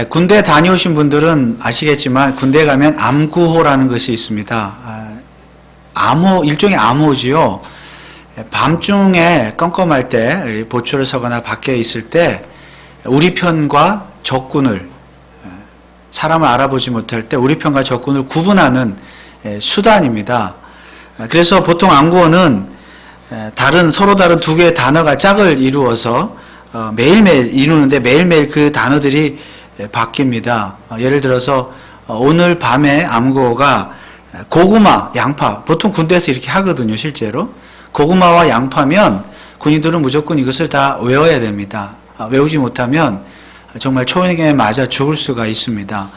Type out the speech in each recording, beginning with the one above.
군대 다녀오신 분들은 아시겠지만 군대에 가면 암구호라는 것이 있습니다. 암호, 일종의 암호지요. 밤중에 껌껌할 때 보초를 서거나 밖에 있을 때 우리 편과 적군을, 사람을 알아보지 못할 때 우리 편과 적군을 구분하는 수단입니다. 그래서 보통 암구호는 서로 다른 두 개의 단어가 짝을 이루어서 매일매일 이루는데 매일매일 그 단어들이 바뀝니다. 예를 들어서 오늘 밤에 암구호가 고구마, 양파, 보통 군대에서 이렇게 하거든요. 실제로 고구마와 양파면 군인들은 무조건 이것을 다 외워야 됩니다. 외우지 못하면 정말 초행에 맞아 죽을 수가 있습니다.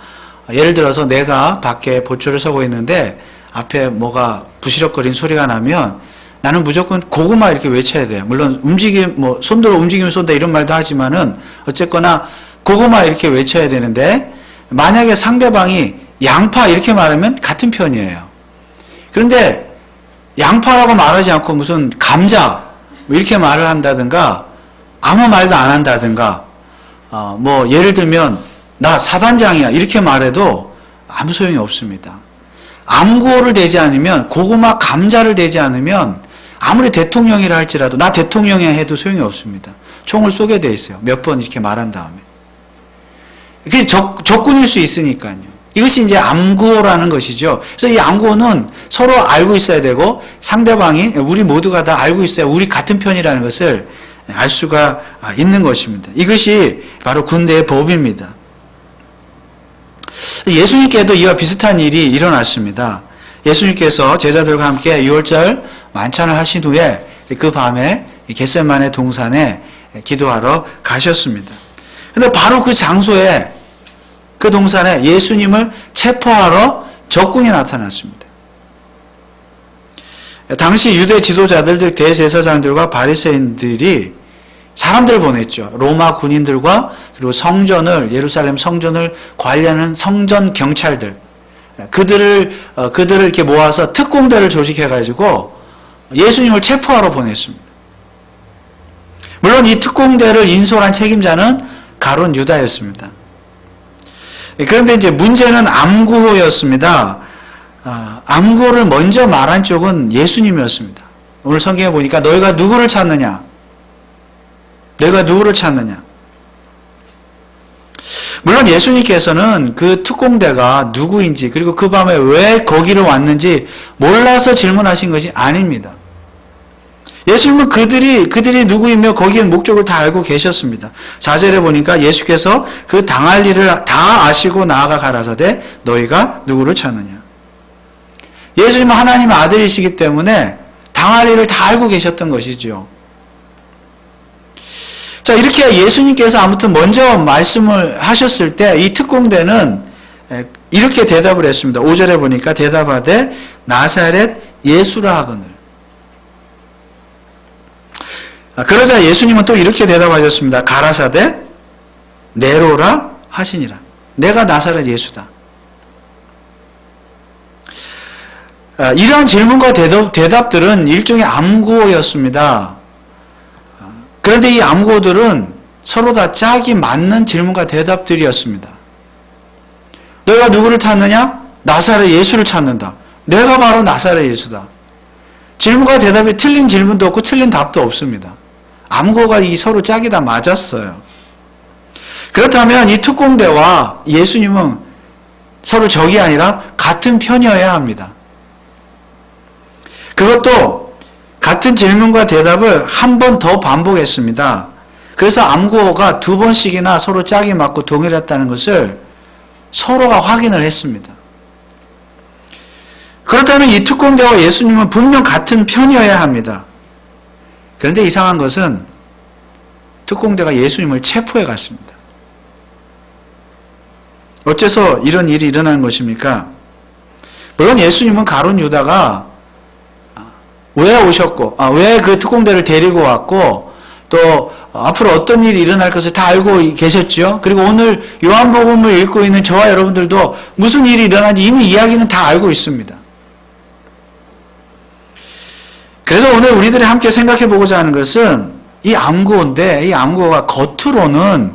예를 들어서 내가 밖에 보초를 서고 있는데 앞에 뭐가 부시럭거리는 소리가 나면 나는 무조건 고구마 이렇게 외쳐야 돼요. 물론 손들어 움직이면 쏜다 이런 말도 하지만은 어쨌거나 고구마 이렇게 외쳐야 되는데 만약에 상대방이 양파 이렇게 말하면 같은 편이에요. 그런데 양파라고 말하지 않고 무슨 감자 이렇게 말을 한다든가 아무 말도 안 한다든가 예를 들면 나 사단장이야 이렇게 말해도 아무 소용이 없습니다. 암구호를 대지 않으면 고구마 감자를 대지 않으면 아무리 대통령이라 할지라도 나 대통령이야 해도 소용이 없습니다. 총을 쏘게 돼 있어요. 몇 번 이렇게 말한 다음에. 그게 적군일 수 있으니까요. 이것이 이제 암구호라는 것이죠. 그래서 이 암구호는 서로 알고 있어야 되고 상대방이 우리 모두가 다 알고 있어야 우리 같은 편이라는 것을 알 수가 있는 것입니다. 이것이 바로 군대의 법입니다. 예수님께도 이와 비슷한 일이 일어났습니다. 예수님께서 제자들과 함께 유월절 만찬을 하신 후에 그 밤에 겟세마네 동산에 기도하러 가셨습니다. 그런데 바로 그 장소에 그 동산에 예수님을 체포하러 적군이 나타났습니다. 당시 유대 지도자들, 대제사장들과 바리새인들이 사람들을 보냈죠. 로마 군인들과 그리고 예루살렘 성전을 관리하는 성전 경찰들, 그들을 이렇게 모아서 특공대를 조직해가지고 예수님을 체포하러 보냈습니다. 물론 이 특공대를 인솔한 책임자는 가룟 유다였습니다. 그런데 이제 문제는 암구호였습니다. 암구호를 먼저 말한 쪽은 예수님이었습니다. 오늘 성경에 보니까 너희가 누구를 찾느냐? 너희가 누구를 찾느냐? 물론 예수님께서는 그 특공대가 누구인지 그리고 그 밤에 왜 거기를 왔는지 몰라서 질문하신 것이 아닙니다. 예수님은 그들이 누구이며 거기에 목적을 다 알고 계셨습니다. 4절에 보니까 예수께서 그 당할 일을 다 아시고 나아가 가라사대 너희가 누구를 찾느냐. 예수님은 하나님의 아들이시기 때문에 당할 일을 다 알고 계셨던 것이죠. 자, 이렇게 예수님께서 아무튼 먼저 말씀을 하셨을 때 이 특공대는 이렇게 대답을 했습니다. 5절에 보니까 대답하되 나사렛 예수라 하거늘. 그러자 예수님은 또 이렇게 대답하셨습니다. 가라사대 네로라 하시니라. 내가 나사렛 예수다. 이러한 질문과 대답들은 일종의 암구호였습니다. 그런데 이 암구호들은 서로 다 짝이 맞는 질문과 대답들이었습니다. 너희가 누구를 찾느냐? 나사렛 예수를 찾는다. 내가 바로 나사렛 예수다. 질문과 대답이 틀린 질문도 없고 틀린 답도 없습니다. 암구호가 서로 짝이 다 맞았어요. 그렇다면 이 특공대와 예수님은 서로 적이 아니라 같은 편이어야 합니다. 그것도 같은 질문과 대답을 한 번 더 반복했습니다. 그래서 암구호가 2번씩이나 서로 짝이 맞고 동일했다는 것을 서로가 확인을 했습니다. 그렇다면 이 특공대와 예수님은 분명 같은 편이어야 합니다. 그런데 이상한 것은 특공대가 예수님을 체포해 갔습니다. 어째서 이런 일이 일어난 것입니까? 물론 예수님은 가룟 유다가 왜 오셨고, 왜 그 특공대를 데리고 왔고, 또 앞으로 어떤 일이 일어날 것을 다 알고 계셨죠. 그리고 오늘 요한복음을 읽고 있는 저와 여러분들도 무슨 일이 일어나는지 이미 이야기는 다 알고 있습니다. 그래서 오늘 우리들이 함께 생각해 보고자 하는 것은 이 암구호인데 이 암구호가 겉으로는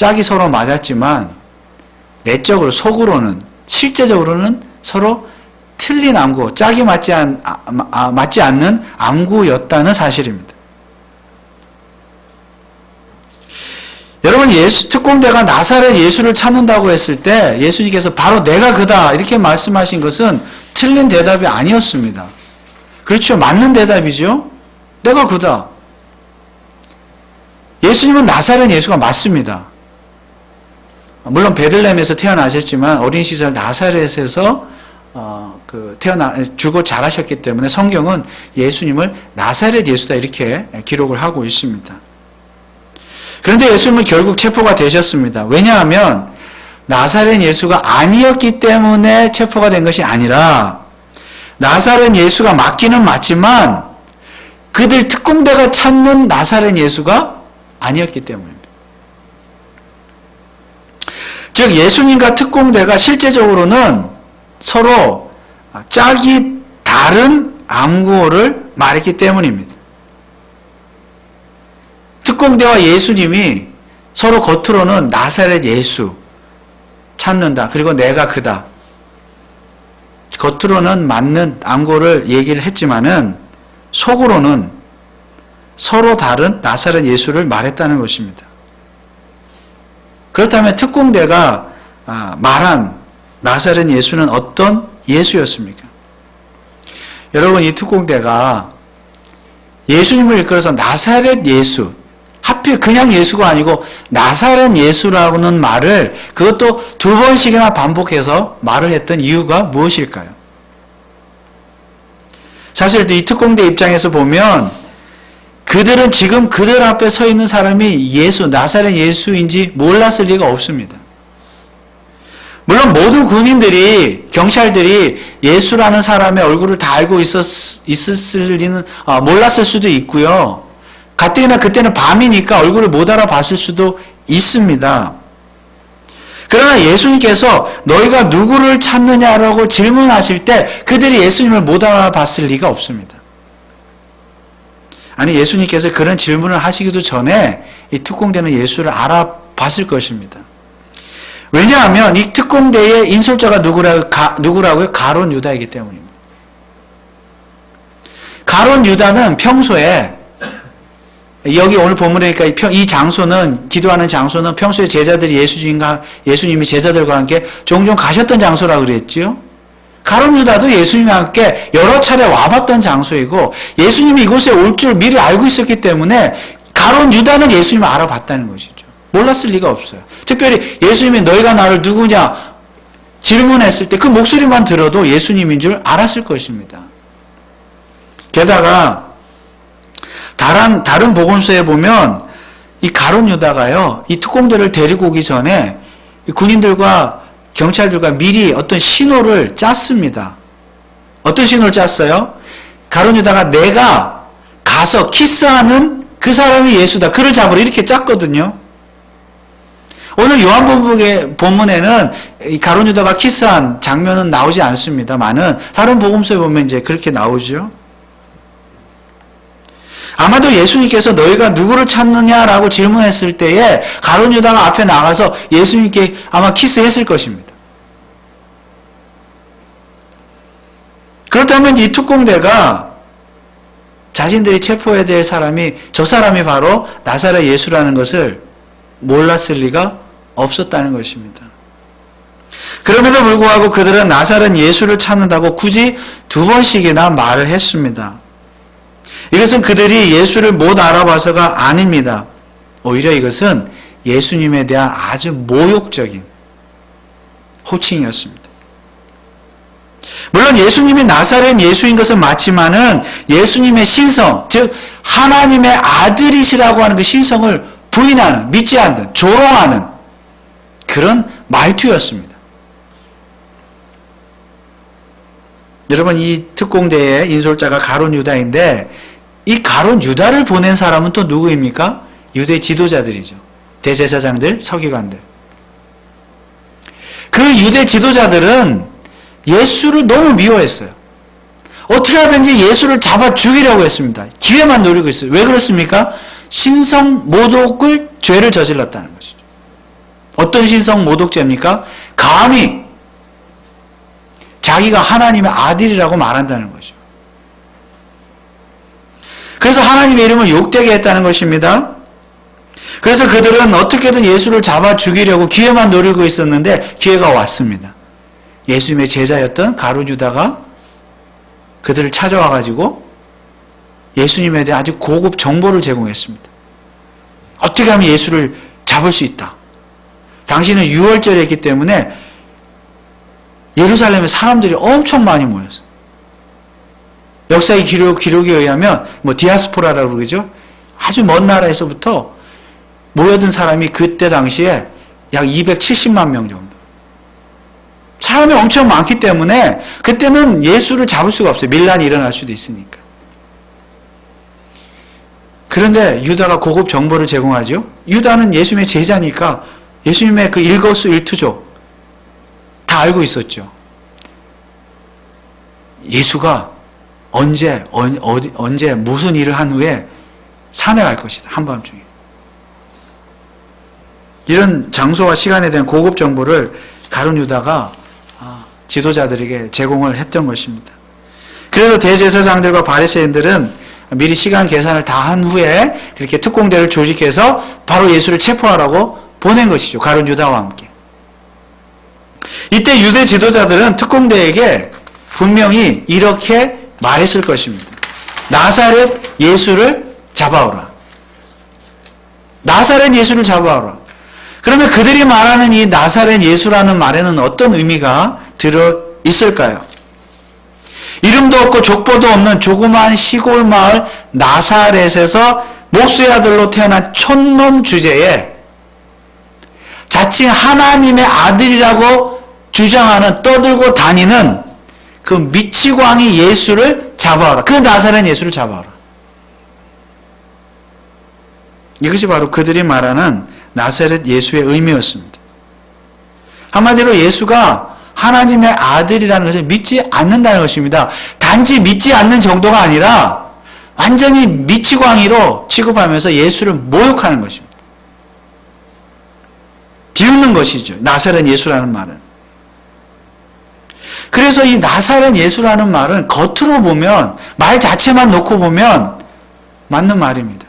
짝이 서로 맞았지만 내적으로 속으로는 실제적으로는 서로 틀린 암구, 짝이 맞지 않는 암구였다는 사실입니다. 여러분, 특공대가 나사렛 예수를 찾는다고 했을 때 예수님께서 바로 내가 그다 이렇게 말씀하신 것은 틀린 대답이 아니었습니다. 그렇죠. 맞는 대답이죠. 내가 그다. 예수님은 나사렛 예수가 맞습니다. 물론 베들레헴에서 태어나셨지만 어린 시절 나사렛에서 주고 자라셨기 때문에 성경은 예수님을 나사렛 예수다 이렇게 기록을 하고 있습니다. 그런데 예수님은 결국 체포가 되셨습니다. 왜냐하면 나사렛 예수가 아니었기 때문에 체포가 된 것이 아니라 나사렛 예수가 맞기는 맞지만 그들 특공대가 찾는 나사렛 예수가 아니었기 때문입니다. 즉 예수님과 특공대가 실제적으로는 서로 짝이 다른 암구호를 말했기 때문입니다. 특공대와 예수님이 서로 겉으로는 나사렛 예수 찾는다. 그리고 내가 그다. 겉으로는 맞는 암구를 얘기를 했지만은 속으로는 서로 다른 나사렛 예수를 말했다는 것입니다. 그렇다면 특공대가 말한 나사렛 예수는 어떤 예수였습니까? 여러분, 이 특공대가 예수님을 이끌어서 나사렛 예수, 하필 그냥 예수가 아니고 나사렛 예수라는 말을 그것도 2번씩이나 반복해서 말을 했던 이유가 무엇일까요? 사실 이 특공대 입장에서 보면 그들은 지금 그들 앞에 서 있는 사람이 나사렛 예수인지 몰랐을 리가 없습니다. 물론 모든 군인들이, 경찰들이 예수라는 사람의 얼굴을 다 알고 있었을 리는, 몰랐을 수도 있고요. 가뜩이나 그때는 밤이니까 얼굴을 못 알아봤을 수도 있습니다. 그러나 예수님께서 너희가 누구를 찾느냐라고 질문하실 때 그들이 예수님을 못 알아봤을 리가 없습니다. 아니, 예수님께서 그런 질문을 하시기도 전에 이 특공대는 예수를 알아봤을 것입니다. 왜냐하면 이 특공대의 인솔자가 누구라고요? 가룟 유다이기 때문입니다. 가룟 유다는 평소에 여기 오늘 본문에 보니까 이 장소는, 기도하는 장소는 평소에 제자들이 예수님이 제자들과 함께 종종 가셨던 장소라고 그랬지요. 가룟 유다도 예수님과 함께 여러 차례 와봤던 장소이고 예수님이 이곳에 올 줄 미리 알고 있었기 때문에 가룟 유다는 예수님을 알아봤다는 것이죠. 몰랐을 리가 없어요. 특별히 예수님이 너희가 나를 누구냐 질문했을 때 그 목소리만 들어도 예수님인 줄 알았을 것입니다. 게다가 다른 복음서에 보면 이 가룟 유다가요, 이 특공대를 데리고 오기 전에 군인들과 경찰들과 미리 어떤 신호를 짰습니다. 어떤 신호를 짰어요? 가룟 유다가 내가 가서 키스하는 그 사람이 예수다. 그를 잡으러 이렇게 짰거든요. 오늘 요한복음의 본문에는 이 가룟 유다가 키스한 장면은 나오지 않습니다만은 다른 복음서에 보면 이제 그렇게 나오죠. 아마도 예수님께서 너희가 누구를 찾느냐라고 질문했을 때에 가룟 유다가 앞에 나가서 예수님께 아마 키스했을 것입니다. 그렇다면 이 특공대가 자신들이 체포해야 될 사람이 저 사람이 바로 나사렛 예수라는 것을 몰랐을 리가 없었다는 것입니다. 그럼에도 불구하고 그들은 나사렛 예수를 찾는다고 굳이 2번씩이나 말을 했습니다. 이것은 그들이 예수를 못 알아봐서가 아닙니다. 오히려 이것은 예수님에 대한 아주 모욕적인 호칭이었습니다. 물론 예수님이 나사렛 예수인 것은 맞지만은 예수님의 신성, 즉 하나님의 아들이시라고 하는 그 신성을 부인하는, 믿지 않는, 조롱하는 그런 말투였습니다. 여러분, 이 특공대의 인솔자가 가룟 유다인데 이 가룟 유다를 보낸 사람은 또 누구입니까? 유대 지도자들이죠. 대제사장들, 서기관들. 그 유대 지도자들은 예수를 너무 미워했어요. 어떻게 하든지 예수를 잡아 죽이려고 했습니다. 기회만 노리고 있어요. 왜 그렇습니까? 신성 모독을 죄를 저질렀다는 것이죠. 어떤 신성 모독죄입니까? 감히 자기가 하나님의 아들이라고 말한다는 거죠. 그래서 하나님의 이름을 욕되게 했다는 것입니다. 그래서 그들은 어떻게든 예수를 잡아 죽이려고 기회만 노리고 있었는데 기회가 왔습니다. 예수님의 제자였던 가룟 유다가 그들을 찾아와가지고 예수님에 대해 아주 고급 정보를 제공했습니다. 어떻게 하면 예수를 잡을 수 있다. 당시는 유월절이었기 때문에 예루살렘에 사람들이 엄청 많이 모였어요. 역사의 기록에 의하면 디아스포라라고 그러죠. 아주 먼 나라에서부터 모여든 사람이 그때 당시에 약 270만 명 정도. 사람이 엄청 많기 때문에 그때는 예수를 잡을 수가 없어요. 밀란이 일어날 수도 있으니까. 그런데 유다가 고급 정보를 제공하죠. 유다는 예수님의 제자니까 예수님의 그 일거수일투족 다 알고 있었죠. 예수가 언제 무슨 일을 한 후에 산에 갈 것이다. 한밤중에. 이런 장소와 시간에 대한 고급 정보를 가룟 유다가 지도자들에게 제공을 했던 것입니다. 그래서 대제사장들과 바리새인들은 미리 시간 계산을 다 한 후에 그렇게 특공대를 조직해서 바로 예수를 체포하라고 보낸 것이죠. 가룟 유다와 함께. 이때 유대 지도자들은 특공대에게 분명히 이렇게 말했을 것입니다. 나사렛 예수를 잡아오라. 나사렛 예수를 잡아오라. 그러면 그들이 말하는 이 나사렛 예수라는 말에는 어떤 의미가 들어 있을까요? 이름도 없고 족보도 없는 조그마한 시골 마을 나사렛에서 목수의 아들로 태어난 촌놈 주제에 자칭 하나님의 아들이라고 주장하는 떠들고 다니는 그 미치광이 예수를 잡아오라. 그 나사렛 예수를 잡아오라. 이것이 바로 그들이 말하는 나사렛 예수의 의미였습니다. 한마디로 예수가 하나님의 아들이라는 것을 믿지 않는다는 것입니다. 단지 믿지 않는 정도가 아니라 완전히 미치광이로 취급하면서 예수를 모욕하는 것입니다. 비웃는 것이죠. 나사렛 예수라는 말은. 그래서 이 나사렛 예수라는 말은 겉으로 보면 말 자체만 놓고 보면 맞는 말입니다.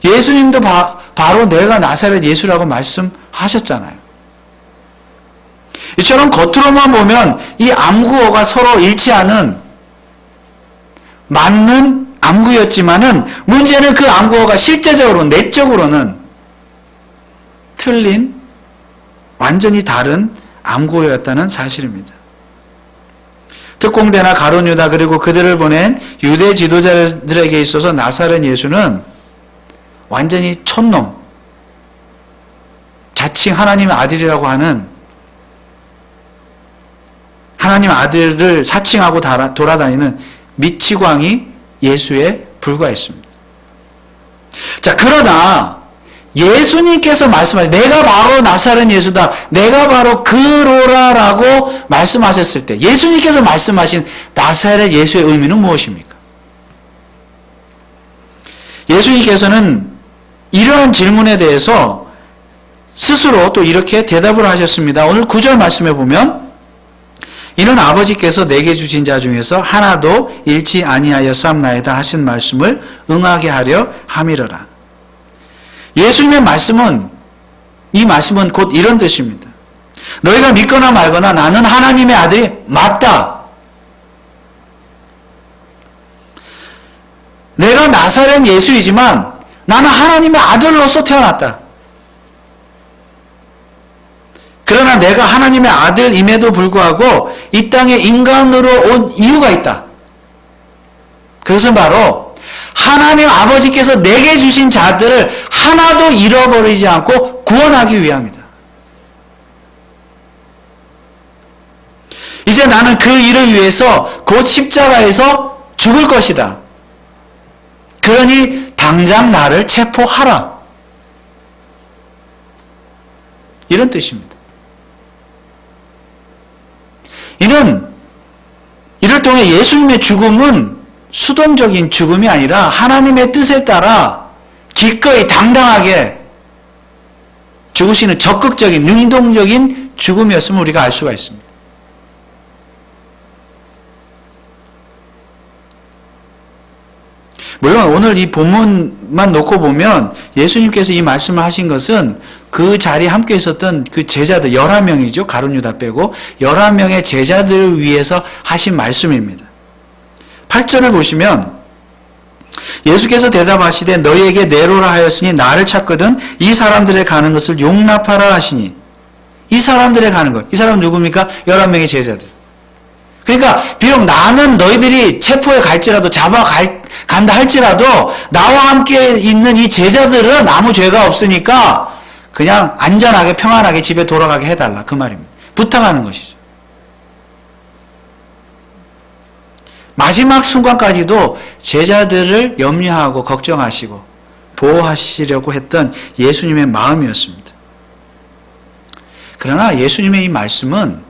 예수님도 바로 내가 나사렛 예수라고 말씀하셨잖아요. 이처럼 겉으로만 보면 이 암구어가 서로 일치하는 맞는 암구였지만은 문제는 그 암구어가 실제적으로 내적으로는 틀린 완전히 다른 암구어였다는 사실입니다. 특공대나 가룟 유다 그리고 그들을 보낸 유대 지도자들에게 있어서 나사렛 예수는 완전히 촌놈, 자칭 하나님의 아들이라고 하는 하나님 아들을 사칭하고 돌아다니는 미치광이 예수에 불과했습니다. 자, 그러나 예수님께서 말씀하신 내가 바로 나사렛 예수다. 내가 바로 그로라라고 말씀하셨을 때 예수님께서 말씀하신 나사렛 예수의 의미는 무엇입니까? 예수님께서는 이러한 질문에 대해서 스스로 또 이렇게 대답을 하셨습니다. 오늘 9절 말씀에 보면 이는 아버지께서 내게 주신 자 중에서 하나도 잃지 아니하였사옵나이다 하신 말씀을 응하게 하려 함이러라. 예수님의 말씀은 이 말씀은 곧 이런 뜻입니다. 너희가 믿거나 말거나 나는 하나님의 아들이 맞다. 내가 나사렛 예수이지만 나는 하나님의 아들로서 태어났다. 그러나 내가 하나님의 아들임에도 불구하고 이 땅에 인간으로 온 이유가 있다. 그것은 바로 하나님 아버지께서 내게 주신 자들을 하나도 잃어버리지 않고 구원하기 위함이다. 이제 나는 그 일을 위해서 곧 십자가에서 죽을 것이다. 그러니 당장 나를 체포하라. 이런 뜻입니다. 이를 통해 예수님의 죽음은 수동적인 죽음이 아니라 하나님의 뜻에 따라 기꺼이 당당하게 죽으시는 적극적인 능동적인 죽음이었음을 우리가 알 수가 있습니다. 물론 오늘 이 본문만 놓고 보면 예수님께서 이 말씀을 하신 것은 그 자리에 함께 있었던 그 제자들 11명이죠. 가룟 유다 빼고 11명의 제자들을 위해서 하신 말씀입니다. 8절을 보시면 예수께서 대답하시되 너희에게 내로라 하였으니 나를 찾거든 이 사람들의 가는 것을 용납하라 하시니 이 사람들의 가는 것. 이 사람 누굽니까? 11명의 제자들. 그러니까 비록 나는 너희들이 체포해 갈지라도 간다 할지라도 나와 함께 있는 이 제자들은 아무 죄가 없으니까 그냥 안전하게 평안하게 집에 돌아가게 해달라 그 말입니다. 부탁하는 것이죠. 마지막 순간까지도 제자들을 염려하고 걱정하시고 보호하시려고 했던 예수님의 마음이었습니다. 그러나 예수님의 이 말씀은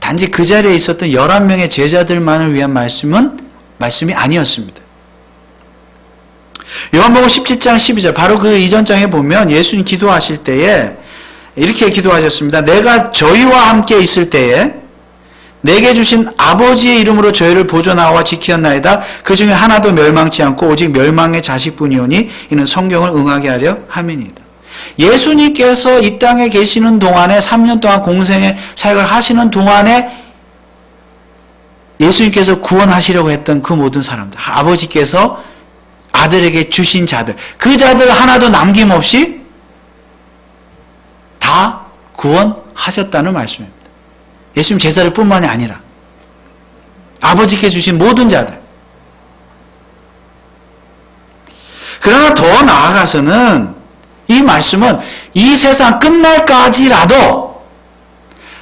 단지 그 자리에 있었던 11명의 제자들만을 위한 말씀이 아니었습니다. 요한복음 17장 12절 바로 그 이전 장에 보면 예수님 기도하실 때에 이렇게 기도하셨습니다. 내가 저희와 함께 있을 때에 내게 주신 아버지의 이름으로 저희를 보존하와 지키었나이다. 그 중에 하나도 멸망치 않고 오직 멸망의 자식뿐이오니 이는 성경을 응하게 하려 함이니이다. 예수님께서 이 땅에 계시는 동안에 3년 동안 공생의 사역을 하시는 동안에 예수님께서 구원하시려고 했던 그 모든 사람들, 아버지께서 아들에게 주신 자들, 그 자들 하나도 남김없이 다 구원하셨다는 말씀입니다. 예수님 제자들 뿐만이 아니라 아버지께 주신 모든 자들. 그러나 더 나아가서는 이 말씀은 이 세상 끝날까지라도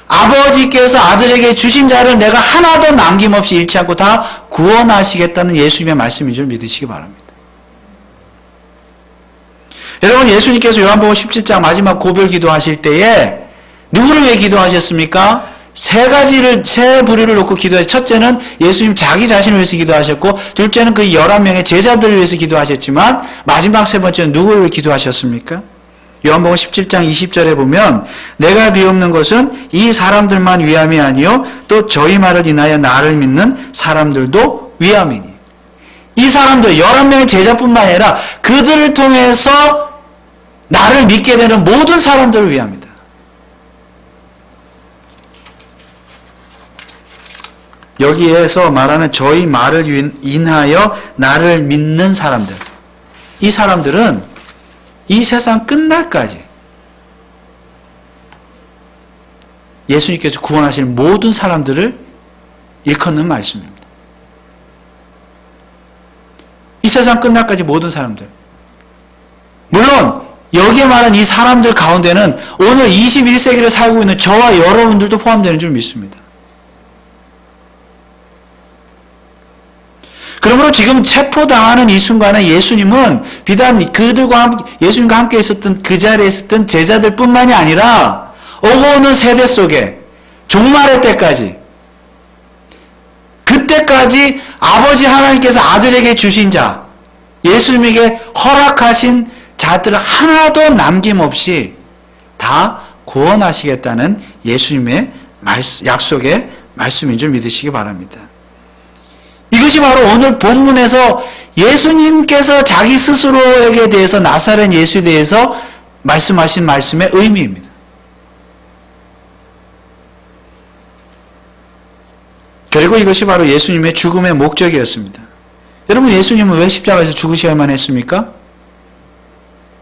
아버지께서 아들에게 주신 자를 내가 하나도 남김없이 잃지 않고 다 구원하시겠다는 예수님의 말씀인 줄 믿으시기 바랍니다. 여러분, 예수님께서 요한복음 17장 마지막 고별 기도하실 때에 누구를 위해 기도하셨습니까? 세 부류를 놓고 기도하셨어요. 첫째는 예수님 자기 자신을 위해서 기도하셨고, 둘째는 그 11명의 제자들을 위해서 기도하셨지만, 마지막 세 번째는 누구를 위해 기도하셨습니까? 요한복음 17장 20절에 보면 내가 비옵는 것은 이 사람들만 위함이 아니요 또 저희 말을 인하여 나를 믿는 사람들도 위함이니. 이 사람들 11명의 제자뿐만 아니라 그들을 통해서 나를 믿게 되는 모든 사람들을 위함이다. 여기에서 말하는 저희 말을 인하여 나를 믿는 사람들, 이 사람들은 이 세상 끝날까지 예수님께서 구원하실 모든 사람들을 일컫는 말씀입니다. 이 세상 끝날까지 모든 사람들. 물론 여기에 말한 이 사람들 가운데는 오늘 21세기를 살고 있는 저와 여러분들도 포함되는 줄 믿습니다. 그러므로 지금 체포당하는 이 순간에 예수님은 비단 예수님과 함께 있었던 그 자리에 있었던 제자들 뿐만이 아니라 오고 오는 세대 속에 종말의 때까지, 그때까지 아버지 하나님께서 아들에게 주신 자, 예수님에게 허락하신 자들을 하나도 남김없이 다 구원하시겠다는 예수님의 약속의 말씀인 줄 믿으시기 바랍니다. 이것이 바로 오늘 본문에서 예수님께서 자기 스스로에게 대해서 나사렛 예수에 대해서 말씀하신 말씀의 의미입니다. 결국 이것이 바로 예수님의 죽음의 목적이었습니다. 여러분, 예수님은 왜 십자가에서 죽으셔야만 했습니까?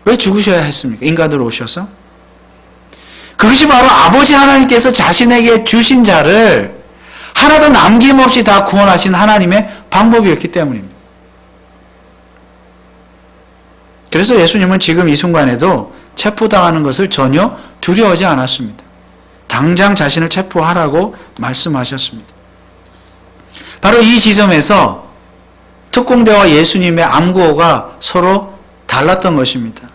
왜 죽으셔야 했습니까? 인간으로 오셔서. 그것이 바로 아버지 하나님께서 자신에게 주신 자를 하나도 남김없이 다 구원하신 하나님의 방법이었기 때문입니다. 그래서 예수님은 지금 이 순간에도 체포당하는 것을 전혀 두려워하지 않았습니다. 당장 자신을 체포하라고 말씀하셨습니다. 바로 이 지점에서 특공대와 예수님의 암구호가 서로 달랐던 것입니다.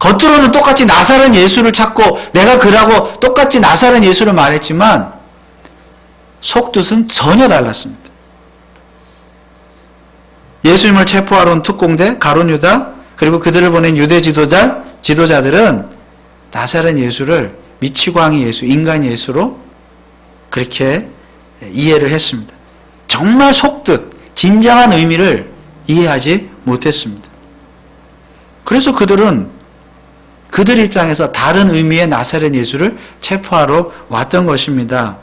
겉으로는 똑같이 나사렛 예수를 찾고 내가 그라고 똑같이 나사렛 예수를 말했지만 속뜻은 전혀 달랐습니다. 예수님을 체포하러 온 특공대, 가룟 유다, 그리고 그들을 보낸 유대 지도자, 지도자들은 나사렛 예수를 미치광이 예수, 인간 예수로 그렇게 이해를 했습니다. 정말 속뜻 진정한 의미를 이해하지 못했습니다. 그래서 그들은 그들 입장에서 다른 의미의 나사렛 예수를 체포하러 왔던 것입니다.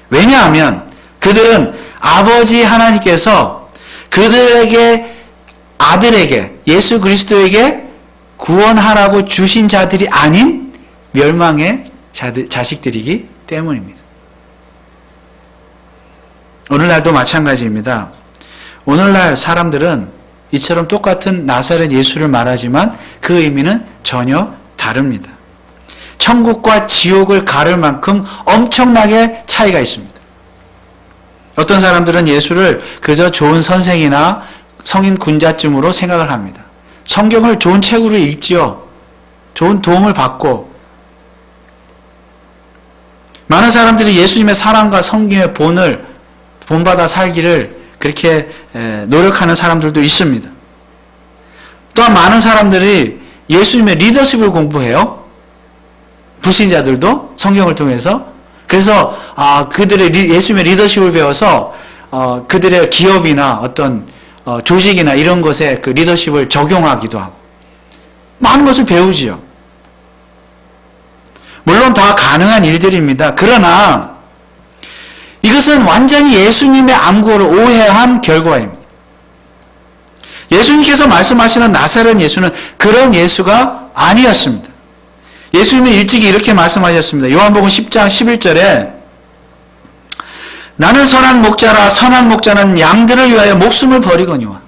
왜냐하면 그들은 아버지 하나님께서 그들에게 아들에게 예수 그리스도에게 구원하라고 주신 자들이 아닌 멸망의 자식들이기 때문입니다. 오늘날도 마찬가지입니다. 오늘날 사람들은 이처럼 똑같은 나사렛 예수를 말하지만 그 의미는 전혀 다릅니다. 천국과 지옥을 가를 만큼 엄청나게 차이가 있습니다. 어떤 사람들은 예수를 그저 좋은 선생이나 성인 군자쯤으로 생각을 합니다. 성경을 좋은 책으로 읽지요. 좋은 도움을 받고 많은 사람들이 예수님의 사랑과 성경의 본받아 살기를 그렇게 노력하는 사람들도 있습니다. 또한 많은 사람들이 예수님의 리더십을 공부해요. 불신자들도 성경을 통해서. 그래서 그들의 예수님의 리더십을 배워서 그들의 기업이나 어떤 조직이나 이런 것에 그 리더십을 적용하기도 하고 많은 것을 배우지요. 물론 다 가능한 일들입니다. 그러나 이것은 완전히 예수님의 암구호를 오해한 결과입니다. 예수님께서 말씀하시는 나사렛 예수는 그런 예수가 아니었습니다. 예수님은 일찍이 이렇게 말씀하셨습니다. 요한복음 10장 11절에 나는 선한 목자라 선한 목자는 양들을 위하여 목숨을 버리거니와.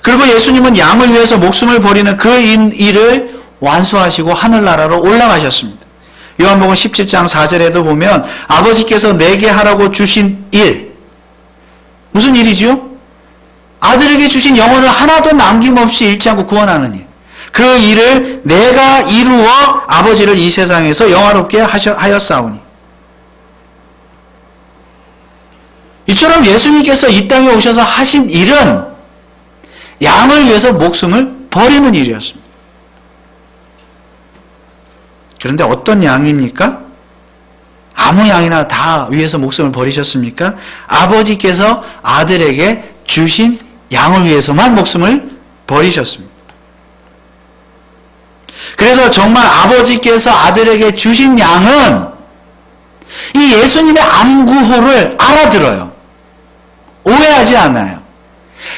그리고 예수님은 양을 위해서 목숨을 버리는 그 일을 완수하시고 하늘나라로 올라가셨습니다. 요한복음 17장 4절에도 보면 아버지께서 내게 하라고 주신 일, 무슨 일이지요? 아들에게 주신 영혼을 하나도 남김없이 잃지 않고 구원하는 일. 그 일을 내가 이루어 아버지를 이 세상에서 영화롭게 하였사오니. 이처럼 예수님께서 이 땅에 오셔서 하신 일은 양을 위해서 목숨을 버리는 일이었습니다. 그런데 어떤 양입니까? 아무 양이나 다 위해서 목숨을 버리셨습니까? 아버지께서 아들에게 주신 양을 위해서만 목숨을 버리셨습니다. 그래서 정말 아버지께서 아들에게 주신 양은 이 예수님의 암구호를 알아들어요. 오해하지 않아요.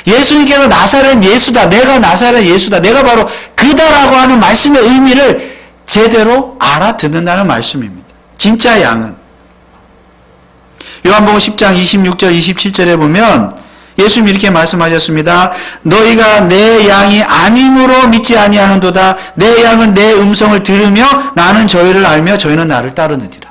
예수님께서 나사렛 예수다, 내가 나사렛 예수다, 내가 바로 그다라고 하는 말씀의 의미를 제대로 알아듣는다는 말씀입니다. 진짜 양은. 요한복음 10장 26절 27절에 보면 예수님이 이렇게 말씀하셨습니다. 너희가 내 양이 아님으로 믿지 아니하는도다. 내 양은 내 음성을 들으며 나는 저희를 알며 저희는 나를 따르느니라.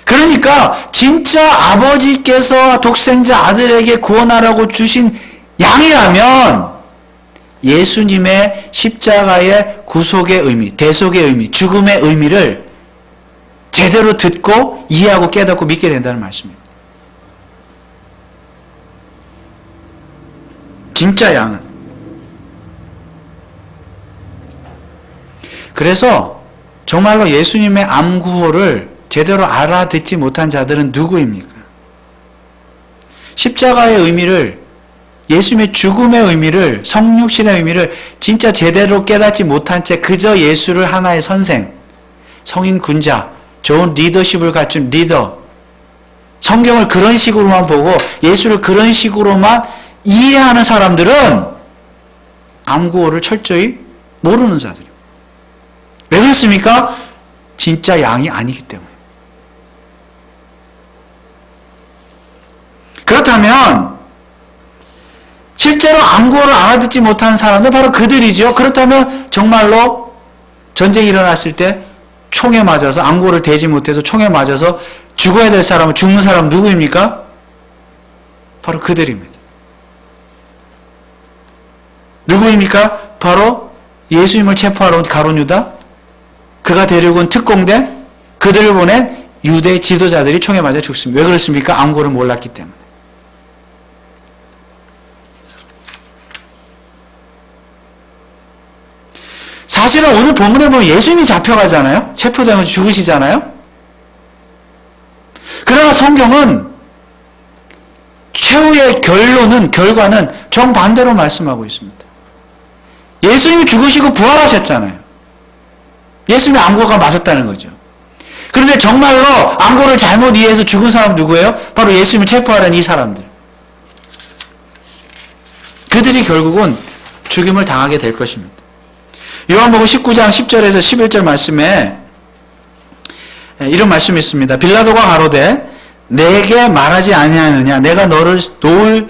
그러니까 진짜 아버지께서 독생자 아들에게 구원하라고 주신 양이라면 예수님의 십자가의 구속의 의미, 대속의 의미, 죽음의 의미를 제대로 듣고 이해하고 깨닫고 믿게 된다는 말씀입니다. 진짜 양은. 그래서 정말로 예수님의 암구호를 제대로 알아듣지 못한 자들은 누구입니까? 십자가의 의미를, 예수님의 죽음의 의미를, 성육신의 의미를 진짜 제대로 깨닫지 못한 채 그저 예수를 하나의 선생, 성인 군자, 좋은 리더십을 갖춘 리더, 성경을 그런 식으로만 보고 예수를 그런 식으로만 이해하는 사람들은 암구호를 철저히 모르는 자들이에요. 왜 그렇습니까? 진짜 양이 아니기 때문에. 그렇다면 실제로 암구호를 알아듣지 못하는 사람들 바로 그들이죠. 그렇다면 정말로 전쟁이 일어났을 때 총에 맞아서 암구호를 대지 못해서 총에 맞아서 죽어야 될 사람은 죽는 사람은 누구입니까? 바로 그들입니다. 누구입니까? 바로 예수님을 체포하러 온 가룟 유다, 그가 데리고 온 특공대, 그들을 보낸 유대 지도자들이 총에 맞아 죽습니다. 왜 그렇습니까? 암구호를 몰랐기 때문에. 사실은 오늘 본문에 보면 예수님이 잡혀가잖아요. 체포되면 죽으시잖아요. 그러나 성경은 최후의 결과는 정반대로 말씀하고 있습니다. 예수님이 죽으시고 부활하셨잖아요. 예수님이 암고가 맞았다는 거죠. 그런데 정말로 암고를 잘못 이해해서 죽은 사람 누구예요? 바로 예수님을 체포하는 이 사람들. 그들이 결국은 죽임을 당하게 될 것입니다. 요한복음 19장 10절에서 11절 말씀에 이런 말씀이 있습니다. 빌라도가 가로되 내게 말하지 아니하느냐 내가 너를 놓을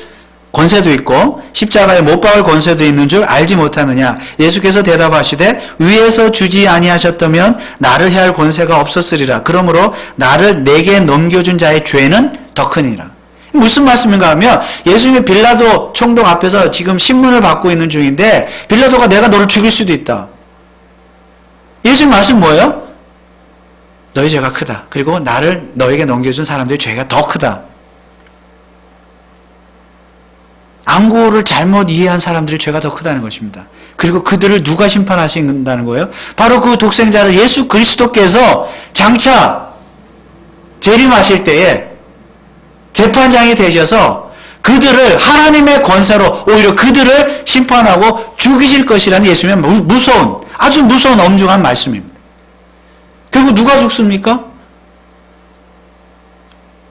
권세도 있고 십자가에 못 박을 권세도 있는 줄 알지 못하느냐. 예수께서 대답하시되 위에서 주지 아니하셨다면 나를 해할 권세가 없었으리라. 그러므로 나를 내게 넘겨준 자의 죄는 더 크니라. 무슨 말씀인가 하면 예수님이 빌라도 총독 앞에서 지금 신문을 받고 있는 중인데 빌라도가 내가 너를 죽일 수도 있다. 예수님 말씀 뭐예요? 너희 죄가 크다. 그리고 나를 너에게 넘겨준 사람들의 죄가 더 크다. 암고를 잘못 이해한 사람들의 죄가 더 크다는 것입니다. 그리고 그들을 누가 심판하신다는 거예요? 바로 그 독생자를 예수 그리스도께서 장차 재림하실 때에 재판장이 되셔서 그들을 하나님의 권세로 오히려 그들을 심판하고 죽이실 것이라는 예수님의 무서운 아주 무서운 엄중한 말씀입니다. 결국 누가 죽습니까?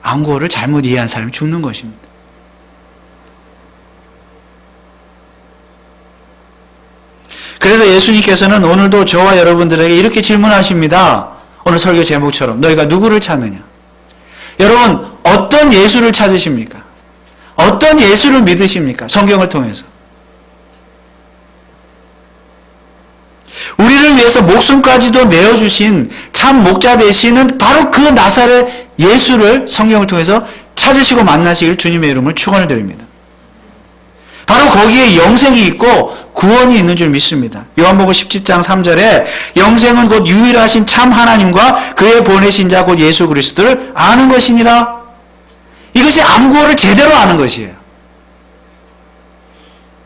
암고를 잘못 이해한 사람이 죽는 것입니다. 그래서 예수님께서는 오늘도 저와 여러분들에게 이렇게 질문하십니다. 오늘 설교 제목처럼 너희가 누구를 찾느냐? 여러분 어떤 예수를 찾으십니까? 어떤 예수를 믿으십니까? 성경을 통해서. 우리를 위해서 목숨까지도 내어주신 참 목자 되시는 바로 그 나사렛 예수를 성경을 통해서 찾으시고 만나시길 주님의 이름을 축원을 드립니다. 바로 거기에 영생이 있고 구원이 있는 줄 믿습니다. 요한복음 17장 3절에 영생은 곧 유일하신 참 하나님과 그의 보내신 자 곧 예수 그리스도를 아는 것이니라. 이것이 암구호를 제대로 아는 것이에요.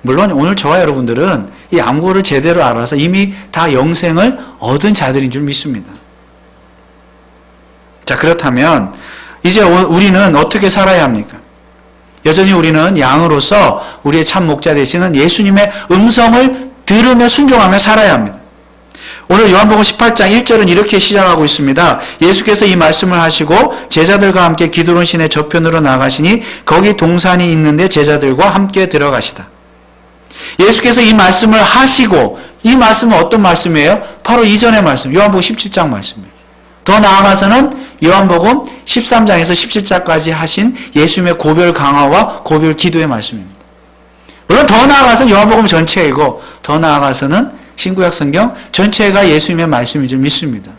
물론 오늘 저와 여러분들은 이 암구호를 제대로 알아서 이미 다 영생을 얻은 자들인 줄 믿습니다. 자, 그렇다면 이제 우리는 어떻게 살아야 합니까? 여전히 우리는 양으로서 우리의 참 목자 되시는 예수님의 음성을 들으며 순종하며 살아야 합니다. 오늘 요한복음 18장 1절은 이렇게 시작하고 있습니다. 예수께서 이 말씀을 하시고 제자들과 함께 기드론 시내 저편으로 나가시니 거기 동산이 있는데 제자들과 함께 들어가시다. 예수께서 이 말씀을 하시고 이 말씀은 어떤 말씀이에요? 바로 이전의 말씀, 요한복음 17장 말씀이에요. 더 나아가서는 요한복음 13장에서 17장까지 하신 예수님의 고별 강화와 고별 기도의 말씀입니다. 물론 더 나아가서는 요한복음 전체이고 더 나아가서는 신구약 성경 전체가 예수님의 말씀인 줄 믿습니다.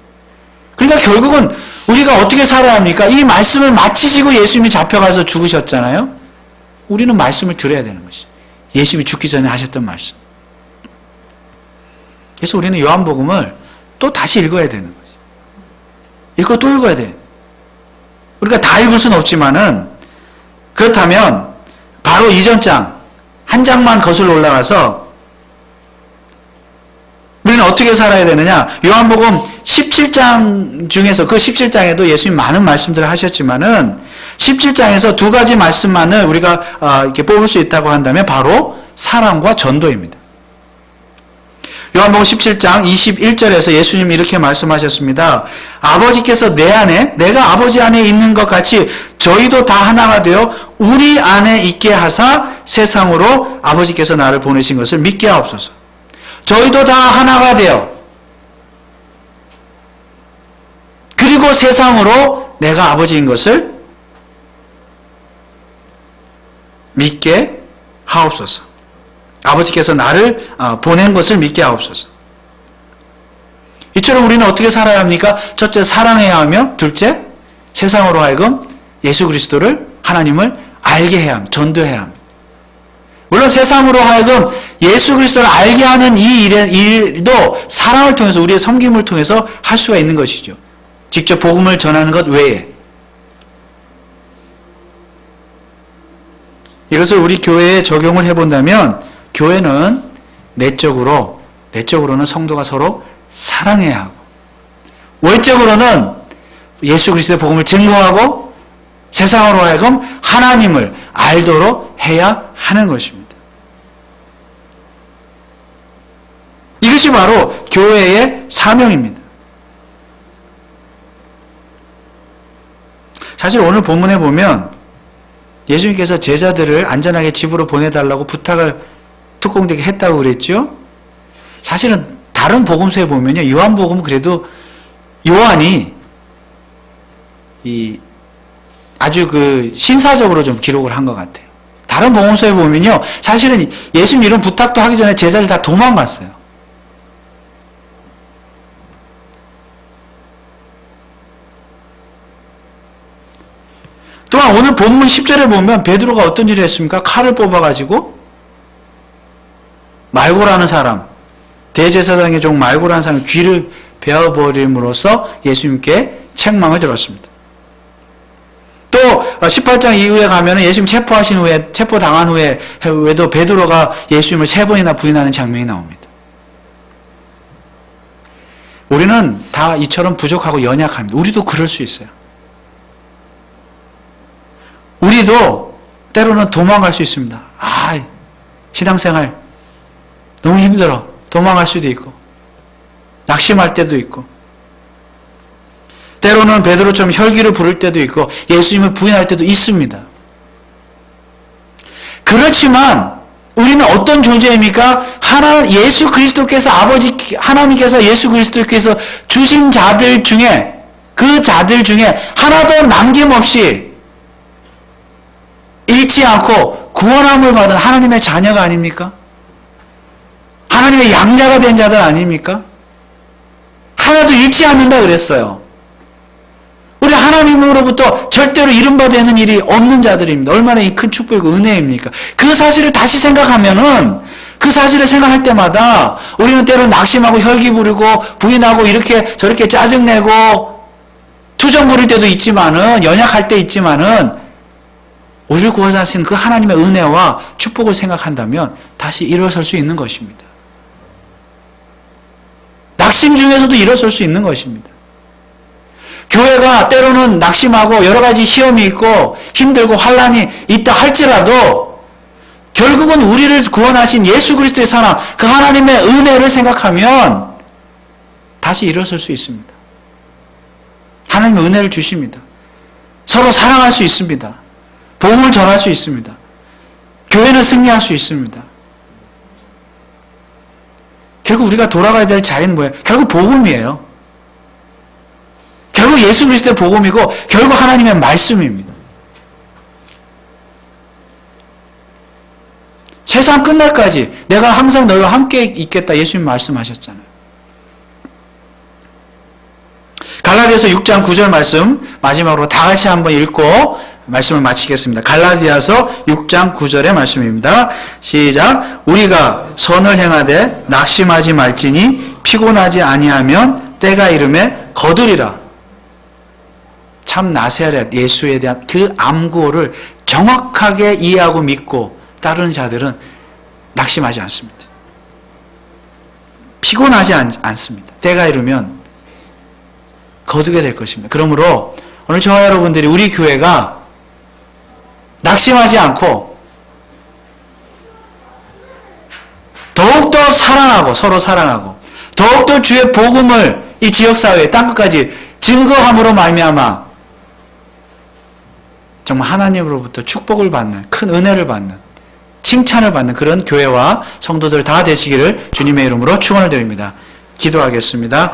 그러니까 결국은 우리가 어떻게 살아야 합니까? 이 말씀을 마치시고 예수님이 잡혀가서 죽으셨잖아요. 우리는 말씀을 들어야 되는 것이죠. 예수님이 죽기 전에 하셨던 말씀. 그래서 우리는 요한복음을 또 다시 읽어야 되는 거예요. 읽고 또 읽어야 돼. 우리가 다 읽을 수는 없지만은 그렇다면 바로 이전 장 한 장만 거슬러 올라가서 우리는 어떻게 살아야 되느냐? 요한복음 17장 중에서 그 17장에도 예수님 많은 말씀들을 하셨지만은 17장에서 두 가지 말씀만을 우리가 이렇게 뽑을 수 있다고 한다면 바로 사랑과 전도입니다. 요한복음 17장 21절에서 예수님이 이렇게 말씀하셨습니다. 아버지께서 내 안에 내가 아버지 안에 있는 것 같이 저희도 다 하나가 되어 우리 안에 있게 하사 세상으로 아버지께서 나를 보내신 것을 믿게 하옵소서. 저희도 다 하나가 되어 그리고 세상으로 내가 아버지인 것을 믿게 하옵소서. 아버지께서 나를 보낸 것을 믿게 하옵소서. 이처럼 우리는 어떻게 살아야 합니까? 첫째, 사랑해야 하며 둘째, 세상으로 하여금 예수 그리스도를 하나님을 알게 해야 합니다. 전도해야 합니다. 물론 세상으로 하여금 예수 그리스도를 알게 하는 이 일도 사랑을 통해서 우리의 섬김을 통해서 할 수가 있는 것이죠. 직접 복음을 전하는 것 외에. 이것을 우리 교회에 적용을 해본다면 교회는 내적으로 내적으로는 성도가 서로 사랑해야 하고, 외적으로는 예수 그리스도의 복음을 증거하고 세상으로 하여금 하나님을 알도록 해야 하는 것입니다. 이것이 바로 교회의 사명입니다. 사실 오늘 본문에 보면 예수님께서 제자들을 안전하게 집으로 보내달라고 부탁을 특공되게 했다고 그랬죠. 사실은 다른 복음서에 보면요, 요한복음은 그래도 요한이 아주 신사적으로 좀 기록을 한 것 같아요. 다른 복음서에 보면요, 사실은 예수님 이런 부탁도 하기 전에 제자들 다 도망갔어요. 또한 오늘 본문 10절에 보면 베드로가 어떤 일을 했습니까? 칼을 뽑아가지고 말고라는 사람, 대제사장의 종 말고라는 사람의 귀를 베어버림으로써 예수님께 책망을 들었습니다. 또 18장 이후에 가면은 예수님 체포당한 후에도 베드로가 예수님을 3번이나 부인하는 장면이 나옵니다. 우리는 다 이처럼 부족하고 연약합니다. 우리도 그럴 수 있어요. 우리도 때로는 도망갈 수 있습니다. 신앙생활 너무 힘들어. 도망갈 수도 있고, 낙심할 때도 있고, 때로는 베드로처럼 혈기를 부를 때도 있고, 예수님을 부인할 때도 있습니다. 그렇지만 우리는 어떤 존재입니까? 예수 그리스도께서 하나님께서 예수 그리스도께서 주신 자들 중에, 그 자들 중에 하나도 남김없이 잃지 않고 구원함을 받은 하나님의 자녀가 아닙니까? 하나님의 양자가 된 자들 아닙니까? 하나도 잃지 않는다 그랬어요. 우리 하나님으로부터 절대로 이른바 되는 일이 없는 자들입니다. 얼마나 이 큰 축복이고 은혜입니까? 그 사실을 다시 생각하면은, 그 사실을 생각할 때마다 우리는 때로 낙심하고 혈기 부리고 부인하고 이렇게 저렇게 짜증내고 투정 부릴 때도 있지만은, 연약할 때 있지만은, 우리를 구원하신 그 하나님의 은혜와 축복을 생각한다면 다시 일어설 수 있는 것입니다. 낙심 중에서도 일어설 수 있는 것입니다. 교회가 때로는 낙심하고 여러 가지 시험이 있고 힘들고 환란이 있다 할지라도 결국은 우리를 구원하신 예수 그리스도의 사랑, 그 하나님의 은혜를 생각하면 다시 일어설 수 있습니다. 하나님의 은혜를 주십니다. 서로 사랑할 수 있습니다. 복음을 전할 수 있습니다. 교회는 승리할 수 있습니다. 결국 우리가 돌아가야 될 자리는 뭐예요? 결국 복음이에요. 결국 예수 그리스도의 복음이고 결국 하나님의 말씀입니다. 세상 끝날까지 내가 항상 너희와 함께 있겠다 예수님 말씀하셨잖아요. 갈라디아서 6장 9절 말씀 마지막으로 다 같이 한번 읽고 말씀을 마치겠습니다. 갈라디아서 6장 9절의 말씀입니다. 시작. 우리가 선을 행하되 낙심하지 말지니 피곤하지 아니하면 때가 이름에 거두리라. 참 나세렛 예수에 대한 그 암구호를 정확하게 이해하고 믿고 따르는 자들은 낙심하지 않습니다. 피곤하지 않습니다. 때가 이르면 거두게 될 것입니다. 그러므로 오늘 저와 여러분들이 우리 교회가 낙심하지 않고 더욱더 사랑하고 서로 사랑하고 더욱더 주의 복음을 이 지역사회에 땅끝까지 증거함으로 말미암아 정말 하나님으로부터 축복을 받는, 큰 은혜를 받는, 칭찬을 받는 그런 교회와 성도들 다 되시기를 주님의 이름으로 축원을 드립니다. 기도하겠습니다.